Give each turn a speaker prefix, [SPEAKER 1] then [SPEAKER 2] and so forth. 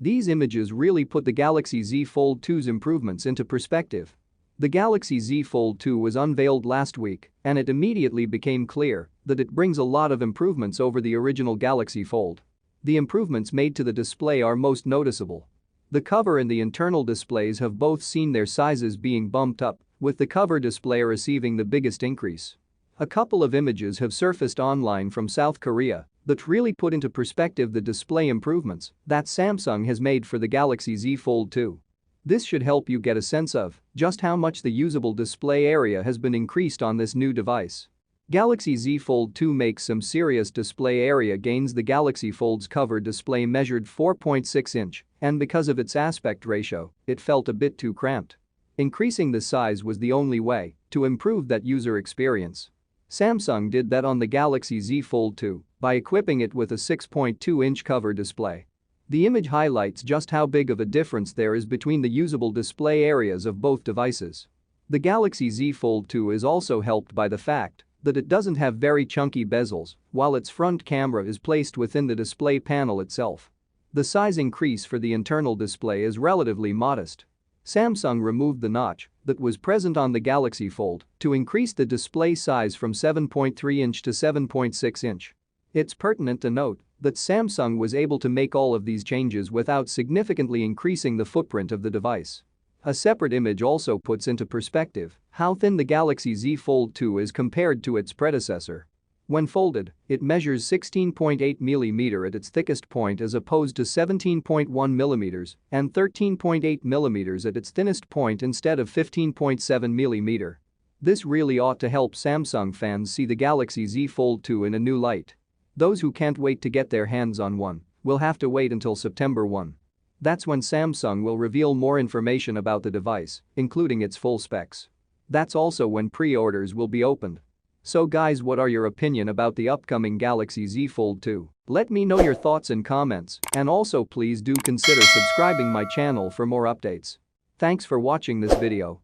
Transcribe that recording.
[SPEAKER 1] These images really put the Galaxy Z Fold 2's improvements into perspective. The Galaxy Z Fold 2 was unveiled last week, and it immediately became clear that it brings a lot of improvements over the original Galaxy Fold. The improvements made to the display are most noticeable. The cover and the internal displays have both seen their sizes being bumped up, with the cover display receiving the biggest increase. A couple of images have surfaced online from South Korea that really put into perspective the display improvements that Samsung has made for the Galaxy Z Fold 2. This should help you get a sense of just how much the usable display area has been increased on this new device. Galaxy Z Fold 2 makes some serious display area gains. The Galaxy Fold's cover display measured 4.6 inch, and because of its aspect ratio, it felt a bit too cramped. Increasing the size was the only way to improve that user experience. Samsung did that on the Galaxy Z Fold 2 by equipping it with a 6.2-inch cover display. The image highlights just how big of a difference there is between the usable display areas of both devices. The Galaxy Z Fold 2 is also helped by the fact that it doesn't have very chunky bezels, while its front camera is placed within the display panel itself. The size increase for the internal display is relatively modest. Samsung removed the notch that was present on the Galaxy Fold to increase the display size from 7.3 inch to 7.6 inch. It's pertinent to note that Samsung was able to make all of these changes without significantly increasing the footprint of the device. A separate image also puts into perspective how thin the Galaxy Z Fold 2 is compared to its predecessor. When folded, it measures 16.8 mm at its thickest point as opposed to 17.1 mm and 13.8 mm at its thinnest point instead of 15.7 mm. This really ought to help Samsung fans see the Galaxy Z Fold 2 in a new light. Those who can't wait to get their hands on one will have to wait until September 1. That's when Samsung will reveal more information about the device, including its full specs. That's also when pre-orders will be opened. So guys, what are your opinion about the upcoming Galaxy Z Fold 2? Let me know your thoughts in comments, and also please do consider subscribing my channel for more updates. Thanks for watching this video.